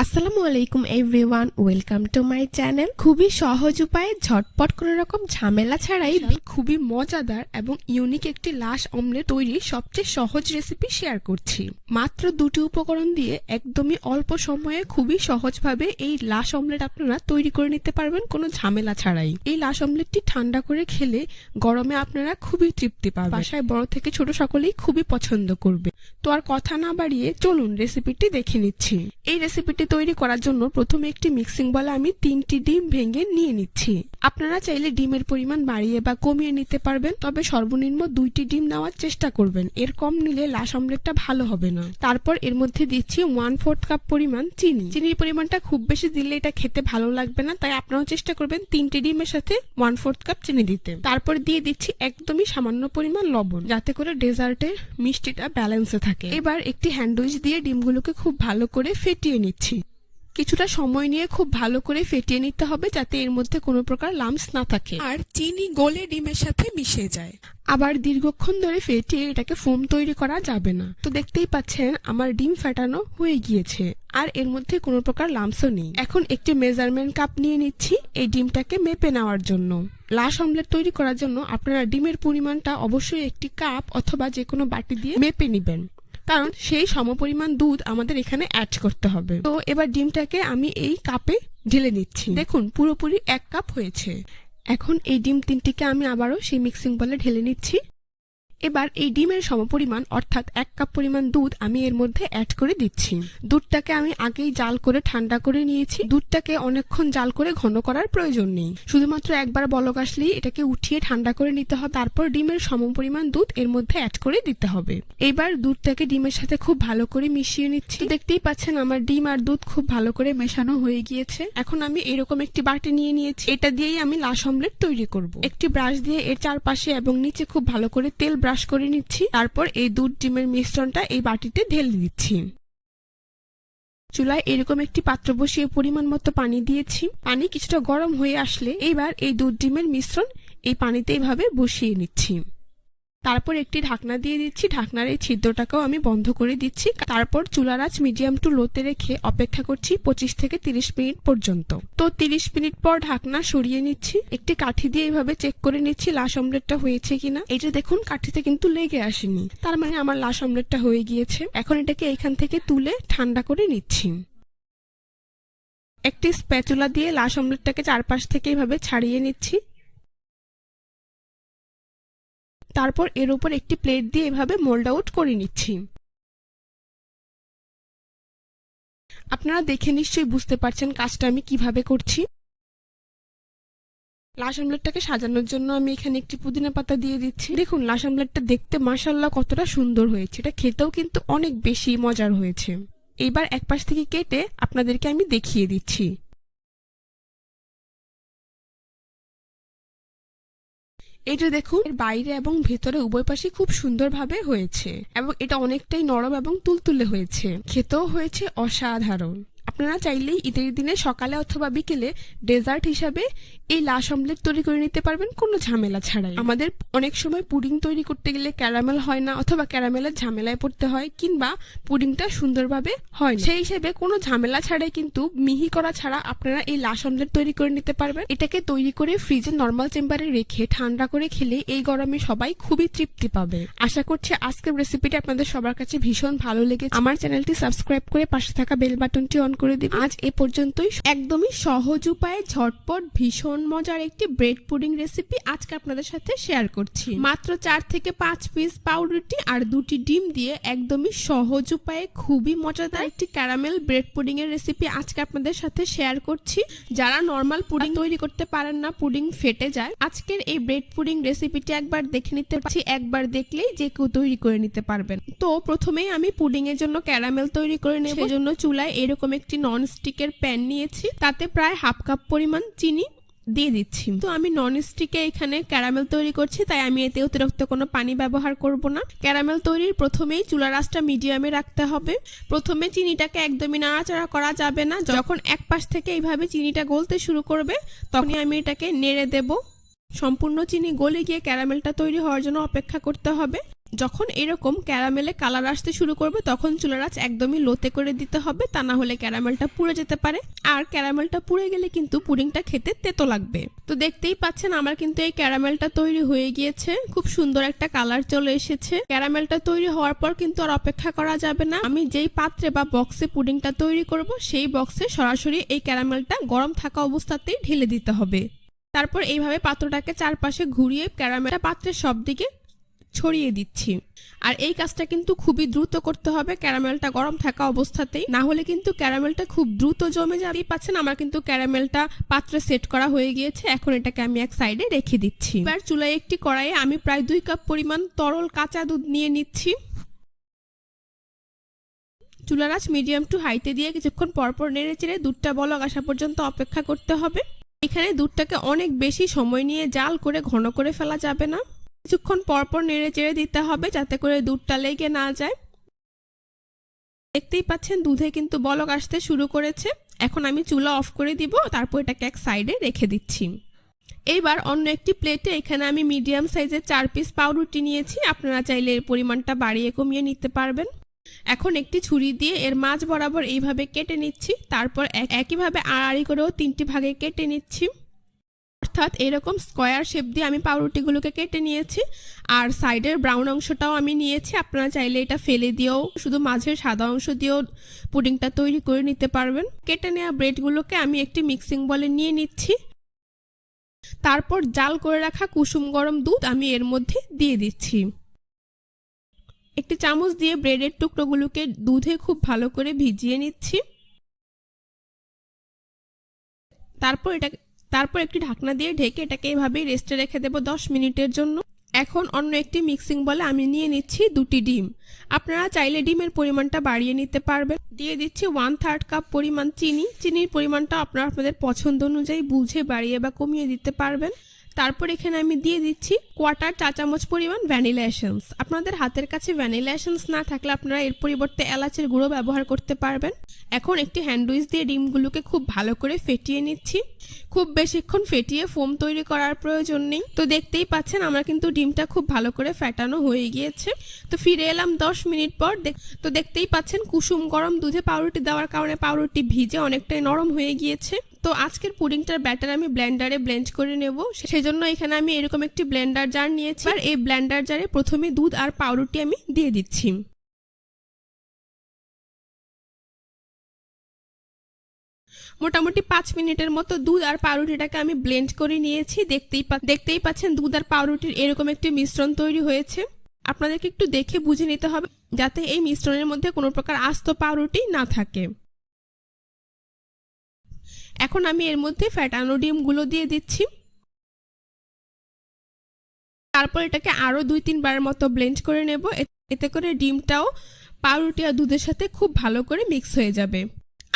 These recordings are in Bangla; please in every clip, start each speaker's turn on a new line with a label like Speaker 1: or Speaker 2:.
Speaker 1: আসসালামু আলাইকুম everyone, welcome to my channel. খুবই সহজ উপায়ে ঝটপট কোনো রকম ঝামেলা ছাড়াই খুবই মজাদার এবং ইউনিক একটি লাশ অমলেট তৈরির সবচেয়ে সহজ রেসিপি শেয়ার করছি। মাত্র দুটি উপকরণ দিয়ে একদমই অল্প সময়ে খুবই সহজভাবে এই লাশ অমলেট আপনারা তৈরি করে নিতে পারবেন কোনো ঝামেলা ছাড়াই। এই লাশ অমলেটটি ঠান্ডা করে খেলে গরমে আপনারা খুবই তৃপ্তি পাবেন। বাসায় বড় থেকে ছোট সকলেই খুবই পছন্দ করবে। তো আর কথা না বাড়িয়ে চলুন রেসিপিটি দেখে নিচ্ছি। এই রেসিপিটি তৈরি করার জন্য প্রথমে একটি মিক্সিং বলে আমি 3টি ডিম ভেঙে নিয়ে নিচ্ছি। আপনারা চাইলে ডিমের পরিমাণ বাড়িয়ে বা কমিয়ে নিতে পারবেন, তবে সর্বনিম্ন 2টি ডিম নেওয়ার চেষ্টা করবেন। এর কম নিলে লাশ অমলেটটা ভালো হবে না। তারপর এর মধ্যে দিচ্ছি 1/4 কাপ পরিমাণ চিনি। চিনির পরিমাণটা খুব বেশি দিলে এটা খেতে ভালো লাগবে না, তাই আপনারাও চেষ্টা করবেন 3টি ডিমের সাথে 1/4 কাপ চিনি দিতে। তারপর দিয়ে দিচ্ছি একদমই সামান্য পরিমাণ লবণ, যাতে করে ডেজার্টের মিষ্টিটা ব্যালেন্সে থাকে। এবার একটি হ্যান্ডউইচ দিয়ে ডিমগুলোকে খুব ভালো করে ফেটিয়ে নিচ্ছি। কিছুটা সময় নিয়ে খুব ভালো করে ফেটিয়ে নিতে হবে, যাতে এর মধ্যে কোনো প্রকার লাম্পস না থাকে আর চিনি গলে ডিমের সাথে মিশে যায়। আবার দীর্ঘক্ষণ ধরে ফেটিয়ে এটাকে ফোম তৈরি করা যাবে না। তো দেখতেই পাচ্ছেন আমার ডিম ফাটানো হয়ে গিয়েছে আর এর মধ্যে কোনো প্রকার লাম্পসও নেই। এখন একটি মেজারমেন্ট কাপ নিয়ে নিচ্ছি এই ডিমটাকে মেপে নেওয়ার জন্য। লাশ অমলেট তৈরি করার জন্য আপনারা ডিমের পরিমাণটা অবশ্যই একটি কাপ অথবা যে কোনো বাটি দিয়ে মেপে নেবেন, কারণ সেই সমপরিমাণ দুধ আমাদের এখানে অ্যাড করতে হবে। তো এবার ডিমটাকে আমি এই কাপে ঢেলে নিচ্ছি। দেখুন পুরোপুরি 1 কাপ হয়েছে। এখন এই ডিম 3টিকে আমি আবারও সেই মিক্সিং বলে ঢেলে নিচ্ছি। এবার এই ডিমের সমপরিমাণ অর্থাৎ 1 কাপ পরিমাণ দুধ আমি এর মধ্যে অ্যাড করে দিচ্ছি। দুধটাকে আমি আগেই জাল করে ঠান্ডা করে নিয়েছি। দুধটাকে অনেকক্ষণ জাল করে ঘন করার প্রয়োজন নেই, শুধুমাত্র একবার বলক আসলেই এটাকে উঠিয়ে ঠান্ডা করে নিতে হবে। তারপর ডিমের সমপরিমাণ দুধ এর মধ্যে অ্যাড করে দিতে হবে। এবার দুধটাকে ডিমের সাথে খুব ভালো করে মিশিয়ে নিচ্ছি। দেখতেই পাচ্ছেন আমার ডিম আর দুধ খুব ভালো করে মেশানো হয়ে গিয়েছে। এখন আমি এরকম একটি বাটি নিয়ে নিয়েছি, এটা দিয়েই আমি লাশ অমলেট তৈরি করব। একটি ব্রাশ দিয়ে এর চারপাশে এবং নিচে খুব ভালো করে তেল ব্রাশ করে নিচ্ছি। তারপর এই দুধ ডিমের মিশ্রণটা এই বাটিতে ঢেলে দিচ্ছি। চুলায় এরকম একটি পাত্র বসিয়ে পরিমাণ মতো পানি দিয়েছি। পানি কিছুটা গরম হয়ে আসলে এইবার এই দুধ ডিমের মিশ্রণ এই পানিতে এইভাবে বসিয়ে নিচ্ছি। তারপর একটি ঢাকনা দিয়ে দিচ্ছি। ঢাকনার এই ছিদ্রটাকেও আমি বন্ধ করে দিচ্ছি। তারপর চুলার আঁচ মিডিয়াম টু লোতে রেখে অপেক্ষা করছি 25 থেকে 30 মিনিট পর্যন্ত। তো 30 মিনিট পর ঢাকনা সরিয়ে নিচ্ছি। একটি কাঠি দিয়ে এইভাবে চেক করে নিচ্ছি লাশ অমলেটটা হয়েছে কিনা। এটা দেখুন কাঠিতে কিন্তু লেগে আসেনি, তার মানে আমার লাশ অমলেটটা হয়ে গিয়েছে। এখন এটাকে এখান থেকে তুলে ঠান্ডা করে নিচ্ছি। একটি স্প্যাচুলা দিয়ে লাশ অমলেটটাকে চারপাশ থেকে এইভাবে ছাড়িয়ে নিচ্ছি। তারপর এর উপর একটি প্লেট দিয়ে এভাবে মোল্ড আউট করে নিচ্ছি। আপনারা দেখে নিশ্চয়ই বুঝতে পারছেন কাজটা আমি কিভাবে করছি। লাশ অমলেটটাকে সাজানোর জন্য আমি এখানে একটি পুদিনা পাতা দিয়ে দিচ্ছি। দেখুন লাশ অমলেটটা দেখতে মাশাআল্লাহ কতটা সুন্দর হয়েছে। এটা খেতেও কিন্তু অনেক বেশি মজার হয়েছে। এইবার এক পাশ থেকে কেটে আপনাদেরকে আমি দেখিয়ে দিচ্ছি। এটা দেখুন এর বাইরে এবং ভেতরে উভয় পাশে খুব সুন্দরভাবে হয়েছে এবং এটা অনেকটাই নরম এবং তুলতুলে হয়েছে। খেতেও হয়েছে অসাধারণ। আপনারা চাইলেই ঈদের দিনে সকালে অথবা বিকেলে ডেজার্ট হিসাবে এই লাশ অমলেট তৈরি করে নিতে পারবেন কোনো ঝামেলা ছাড়াই। আমাদের অনেক সময় পুডিং তৈরি করতে গেলে ক্যারামেল হয় না অথবা ক্যারামেলের ঝামেলায় পড়তে হয়, কিংবা পুডিংটা সুন্দরভাবে হয় না। সেই হিসেবে কোনো ঝামেলা ছাড়াই কিন্তু মিহি করা ছাড়া আপনারা এই লাশ অমলেট তৈরি করে নিতে পারবেন। এটাকে তৈরি করে ফ্রিজে নর্মাল চেম্বারে রেখে ঠান্ডা করে খেলে এই গরমে সবাই খুবই তৃপ্তি পাবে। আশা করছি আজকের রেসিপিটা আপনাদের সবার কাছে ভীষণ ভালো লেগেছে। আমার চ্যানেলটি সাবস্ক্রাইব করে পাশে থাকা বেল বাটনটি অন করে দিন। আজ এ পর্যন্তই। একদমই সহজ উপায়ে ঝটপট ভীষণ মজার একটি ব্রেড পুডিং রেসিপি আজকে আপনাদের সাথে শেয়ার করছি। মাত্র 4 থেকে 5 পিস পাউরুটি আর 2টি ডিম দিয়ে একদমই সহজ উপায়ে খুবই মজাদার একটি ক্যারামেল ব্রেড পুডিং এর রেসিপি আজকে আপনাদের সাথে শেয়ার করছি। যারা নর্মাল পুডিং তৈরি করতে পারেন না, পুডিং ফেটে যায়, আজকের এই ব্রেড পুডিং রেসিপিটি একবার দেখে নিতে পারছি। একবার দেখলেই যে কেউ তৈরি করে নিতে পারবেন। তো প্রথমেই আমি পুডিং এর জন্য ক্যারামেল তৈরি করে নেব। সেজন্য চুলায় এরকম একটি নন স্টিকের প্যান নিয়েছি, তাতে প্রায় 1/2 কাপ পরিমাণ চিনি দিয়ে দিচ্ছি। তো আমি নন স্টিকে এখানে ক্যারামেল তৈরি করছি, তাই আমি এতে অতিরিক্ত কোনো পানি ব্যবহার করব না। ক্যারামেল তৈরির প্রথমেই চুলার আঁচটা মিডিয়ামে রাখতে হবে। প্রথমে চিনিটাকে একদমই নাড়াচাড়া করা যাবে না। যখন এক পাশ থেকে এইভাবে চিনিটা গলতে শুরু করবে তখনই আমি এটাকে নেড়ে দেব। সম্পূর্ণ চিনি গলে গিয়ে ক্যারামেলটা তৈরি হওয়ার জন্য অপেক্ষা করতে হবে। যখন এরকম ক্যারামেলে কালার আসতে শুরু করবে তখন চুলার আঁচ একদমই লোতে করে দিতে হবে, তা না হলে ক্যারামেলটা পুড়ে যেতে পারে। আর ক্যারামেলটা পুড়ে গেলে কিন্তু পুডিংটা খেতে তেতো লাগবে। তো দেখতেই পাচ্ছেন আমার কিন্তু এই ক্যারামেলটা তৈরি হয়ে গিয়েছে, খুব সুন্দর একটা কালার চলে এসেছে। ক্যারামেলটা তৈরি হওয়ার পর কিন্তু আর অপেক্ষা করা যাবে না, আমি যেই পাত্রে বা বক্সে পুডিংটা তৈরি করব সেই বক্সে সরাসরি এই ক্যারামেলটা গরম থাকা অবস্থাতেই ঢেলে দিতে হবে। তারপর এইভাবে পাত্রটাকে চারপাশে ঘুরিয়ে ক্যারামেলটা পাত্রের সব দিকে ছড়িয়ে দিচ্ছি। আর এই কাজটা কিন্তু খুবই দ্রুত করতে হবে ক্যারামেলটা গরম থাকা অবস্থাতেই, না হলে কিন্তু ক্যারামেলটা খুব দ্রুত জমে যাবে। পাচ্ছেন আমার কিন্তু ক্যারামেলটা পাত্রে সেট করা হয়ে গিয়েছে, এখন এটাকে আমি এক সাইডে রেখে দিচ্ছি। এবার চুলায় একটি কড়াইয়ে আমি প্রায় 2 কাপ পরিমাণ তরল কাঁচা দুধ নিয়ে নিচ্ছি। চুলার আঁচ মিডিয়াম টু হাইতে দিয়ে কিছুক্ষণ পরপর নেড়ে চেড়ে দুধটা বলক আসা পর্যন্ত অপেক্ষা করতে হবে। এখানে দুধটাকে অনেক বেশি সময় নিয়ে জাল করে ঘন করে ফেলা যাবে না, কিছুক্ষণ পরপর নেড়ে চেড়ে দিতে হবে যাতে করে দুধটা লেগে না যায়। দেখতেই পাচ্ছেন দুধে কিন্তু বলক আসতে শুরু করেছে, এখন আমি চুলা অফ করে দিব, তারপর এটাকে এক সাইডে রেখে দিচ্ছি। এইবার অন্য একটি প্লেটে এখানে আমি মিডিয়াম সাইজের 4 পিস পাউরুটি নিয়েছি, আপনারা চাইলে এর পরিমাণটা বাড়িয়ে কমিয়ে নিতে পারবেন। এখন একটি ছুরি দিয়ে এর মাঝ বরাবর এইভাবে কেটে নিচ্ছি, তারপর একইভাবে আড়াআড়ি করেও 3টি ভাগে কেটে নিচ্ছি। অর্থাৎ এরকম স্কোয়ার শেপ দিয়ে আমি পাউরুটিগুলোকে কেটে নিয়েছি, আর সাইডের ব্রাউন অংশটাও আমি নিয়েছি। আপনারা চাইলে এটা ফেলে দিয়েও শুধু মাঝের সাদা অংশ দিয়েও পুডিংটা তৈরি করে নিতে পারবেন। কেটে নেওয়া ব্রেডগুলোকে আমি একটি মিক্সিং বলে নিয়ে নিচ্ছি, তারপর জাল করে রাখা কুসুম গরম দুধ আমি এর মধ্যে দিয়ে দিচ্ছি। একটি চামচ দিয়ে ব্রেডের টুকরোগুলোকে দুধে খুব ভালো করে ভিজিয়ে নিচ্ছি। তারপর একটি ঢাকনা দিয়ে ঢেকে এটাকে এভাবেই রেস্টে রেখে দেব 10 মিনিটের জন্য। এখন অন্য একটি মিক্সিং বলে আমি নিয়ে নিচ্ছি 2টি ডিম, আপনারা চাইলে ডিমের পরিমাণটা বাড়িয়ে নিতে পারবেন। দিয়ে দিচ্ছি 1/3 কাপ পরিমাণ চিনি, চিনির পরিমাণটা আপনারা আপনাদের পছন্দ অনুযায়ী বুঝে বাড়িয়ে বা কমিয়ে দিতে পারবেন। তারপর এখানে আমি দিয়ে দিচ্ছি 1/4 চা চামচ পরিমাণ ভ্যানিলা এসেন্স। আপনাদের হাতের কাছে ভ্যানিলা এসেন্স না থাকলে আপনারা এর পরিবর্তে এলাচের গুঁড়ো ব্যবহার করতে পারবেন। এখন একটি হ্যান্ড উইচ দিয়ে ডিমগুলোকে খুব ভালো করে ফেটিয়ে নিচ্ছি, খুব বেশিক্ষণ ফেটিয়ে ফোম তৈরি করার প্রয়োজন নেই। তো দেখতেই পাচ্ছেন আমার কিন্তু ডিমটা খুব ভালো করে ফেটানো হয়ে গিয়েছে। তো ফিরে এলাম 10 মিনিট পর। তো দেখতেই পাচ্ছেন কুসুম গরম দুধে পাউরুটি দেওয়ার কারণে পাউরুটি ভিজে অনেকটাই নরম হয়ে গিয়েছে। তো আজকের পুডিংটার ব্যাটার আমি ব্লেন্ডারে ব্লেন্ড করে নেব, সেজন্য এখানে আমি এরকম একটি ব্লেন্ডার জার নিয়েছি। আর এই ব্লেন্ডার জারে প্রথমে দুধ আর পাউরুটি আমি দিয়ে দিচ্ছি। মোটামুটি 5 মিনিটের মতো দুধ আর পাউরুটিটাকে আমি ব্লেন্ড করে নিয়েছি। দেখতেই পাচ্ছেন দুধ আর পাউরুটির এরকম একটি মিশ্রণ তৈরি হয়েছে। আপনাদেরকে একটু দেখে বুঝে নিতে হবে যাতে এই মিশ্রণের মধ্যে কোনো প্রকার আস্ত পাউরুটি না থাকে। এখন আমি এর মধ্যে ফ্যাটানো ডিমগুলো দিয়ে দিচ্ছি, তারপর এটাকে আরো 2-3 বারের মতো ব্লেন্ড করে নেব, এতে করে ডিমটাও পাউরুটি আর দুধের সাথে খুব ভালো করে মিক্স হয়ে যাবে।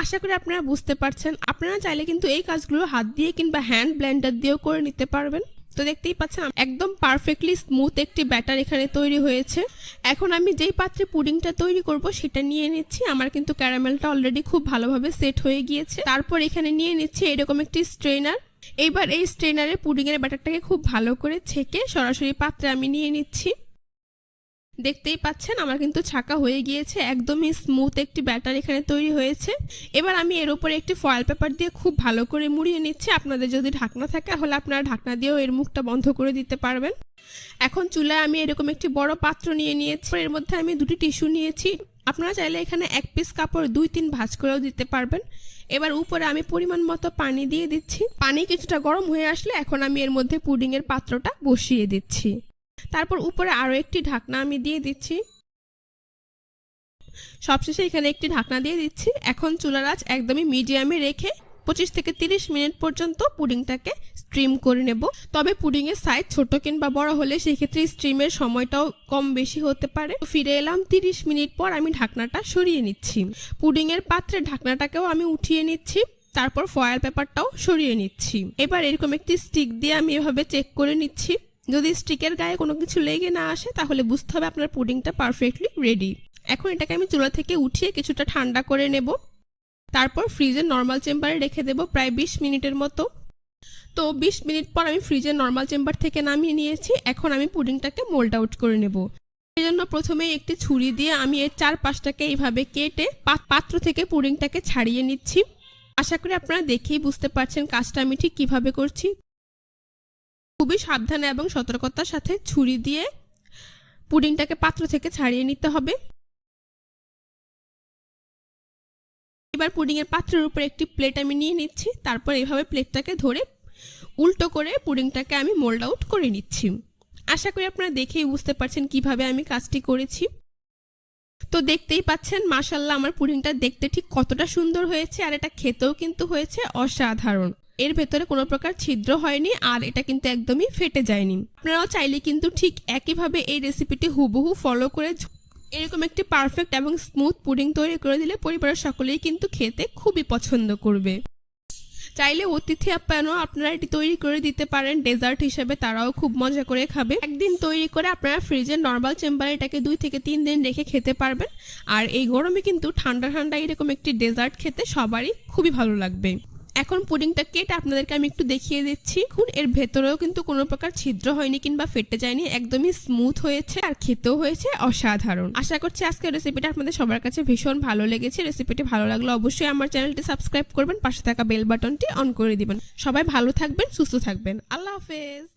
Speaker 1: আশা করি আপনারা বুঝতে পারছেন। আপনারা চাইলে কিন্তু এই কাজগুলো হাত দিয়ে কিংবা হ্যান্ড ব্লেন্ডার দিয়েও করে নিতে পারবেন। তো দেখতেই পাচ্ছেন একদম পারফেক্টলি স্মুথ একটি ব্যাটার এখানে তৈরি হয়েছে। এখন আমি যেই পাত্রে পুডিংটা তৈরি করব সেটা নিয়ে নিচ্ছি। আমার কিন্তু ক্যারামেলটা অলরেডি খুব ভালোভাবে সেট হয়ে গিয়েছে। তারপর এখানে নিয়ে নিচ্ছি এরকম একটি স্ট্রেনার। এইবার এই স্ট্রেনারে পুডিংয়ের ব্যাটারটাকে খুব ভালো করে ছেঁকে সরাসরি পাত্রে আমি নিয়ে নিচ্ছি। দেখতেই পাচ্ছেন আমার কিন্তু ছাকা হয়ে গিয়েছে, একদমই স্মুথ একটি ব্যাটার এখানে তৈরি হয়েছে। এবার আমি এর উপরে একটি ফয়েল পেপার দিয়ে খুব ভালো করে মুড়িয়ে নিচ্ছি। আপনাদের যদি ঢাকনা থাকে তাহলে আপনারা ঢাকনা দিয়েও এর মুখটা বন্ধ করে দিতে পারবেন। এখন চুলায় আমি এরকম একটি বড় পাত্র নিয়ে নিয়েছি, এর মধ্যে আমি 2টি টিস্যু নিয়েছি। আপনারা চাইলে এখানে 1 পিস কাপড় 2-3 ভাঁজ করেও দিতে পারবেন। এবার উপরে আমি পরিমাণ মতো পানি দিয়ে দিচ্ছি। পানি কিছুটা গরম হয়ে আসলে এখন আমি এর মধ্যে পুডিংয়ের পাত্রটা বসিয়ে দিচ্ছি। তারপর উপরে আরো একটি ঢাকনা আমি দিয়ে দিচ্ছি। সবশেষে এখানে একটি ঢাকনা দিয়ে দিচ্ছি। এখন চুলার আঁচ একদমই মিডিয়ামে রেখে 25 থেকে 30 মিনিট পর্যন্ত পুডিংটাকে স্ট্রিম করে নেব। তবে পুডিংয়ের সাইজ ছোট কিংবা বড় হলে সেক্ষেত্রে স্ট্রিমের সময়টাও কম বেশি হতে পারে। ফিরে এলাম 30 মিনিট পর, আমি ঢাকনাটা সরিয়ে নিচ্ছি। পুডিংয়ের পাত্রের ঢাকনাটাকেও আমি উঠিয়ে নিচ্ছি, তারপর ফয়েল পেপারটাও সরিয়ে নিচ্ছি। এবার এরকম একটি স্টিক দিয়ে আমি এভাবে চেক করে নিচ্ছি। যদি স্টিকের গায়ে কোনো কিছু লেগে না আসে তাহলে বুঝতে হবে আপনার পুডিংটা পারফেক্টলি রেডি। এখন এটাকে আমি চুলা থেকে উঠিয়ে কিছুটা ঠান্ডা করে নেব, তারপর ফ্রিজের নর্মাল চেম্বারে রেখে দেব প্রায় 20 মিনিটের মতো। তো 20 মিনিট পর আমি ফ্রিজের নর্মাল চেম্বার থেকে নামিয়ে নিয়েছি। এখন আমি পুডিংটাকে মোল্ড আউট করে নেব। এই জন্য প্রথমে একটি ছুরি দিয়ে আমি এর চারপাশটাকে এইভাবে কেটে পাত্র থেকে পুডিংটাকে ছাড়িয়ে নিচ্ছি। আশা করি আপনারা দেখেই বুঝতে পারছেন কাজটা আমি ঠিক কিভাবে করছি। খুবই সাবধানে এবং সতর্কতার সাথে ছুরি দিয়ে পুডিংটাকে পাত্র থেকে ছাড়িয়ে নিতে হবে। এবার পুডিং এর পাত্রের উপর একটি প্লেট আমি নিয়ে নিচ্ছি। তারপর এইভাবে প্লেটটাকে ধরে উল্টো করে পুডিংটাকে আমি মোল্ড আউট করে নিচ্ছি। আশা করি আপনারা দেখেই বুঝতে পারছেন কিভাবে আমি কাজটি করেছি। তো দেখতেই পাচ্ছেন মাশাআল্লাহ আমার পুডিংটা দেখতে ঠিক কতটা সুন্দর হয়েছে, আর এটা খেতেও কিন্তু হয়েছে অসাধারণ। এর ভেতরে কোনো প্রকার ছিদ্র হয়নি, আর এটা কিন্তু একদমই ফেটে যায়নি। আপনারাও চাইলে কিন্তু ঠিক একইভাবে এই রেসিপিটি হুবহু ফলো করে এরকম একটি পারফেক্ট এবং স্মুথ পুডিং তৈরি করে দিলে পরিবারের সকলেই কিন্তু খেতে খুবই পছন্দ করবে। চাইলে অতিথি আপ্যায়নও আপনারা এটি তৈরি করে দিতে পারেন ডেজার্ট হিসেবে, তারাও খুব মজা করে খাবে। একদিন তৈরি করে আপনারা ফ্রিজের নর্মাল চেম্বারে এটাকে 2 থেকে 3 দিন রেখে খেতে পারবেন। আর এই গরমে কিন্তু ঠান্ডা ঠান্ডা এরকম একটি ডেজার্ট খেতে সবারই খুবই ভালো লাগবে। এখন পুডিংটা কেটে আপনাদেরকে আমি একটু দেখিয়ে দিচ্ছি। এখন এর ভেতরেও কিন্তু কোনো প্রকার ছিদ্র হয়নি কিংবা ফেটে যায়নি, একদমই স্মুথ হয়েছে আর খেতেও হয়েছে অসাধারণ। আশা করছি আজকের রেসিপিটা আপনাদের সবার কাছে ভীষণ ভালো লেগেছে। রেসিপিটি ভালো লাগলে অবশ্যই আমার চ্যানেলটি সাবস্ক্রাইব করবেন, পাশে থাকা বেল বাটনটি অন করে দিবেন। সবাই ভালো থাকবেন, সুস্থ থাকবেন। আল্লাহ হাফেজ।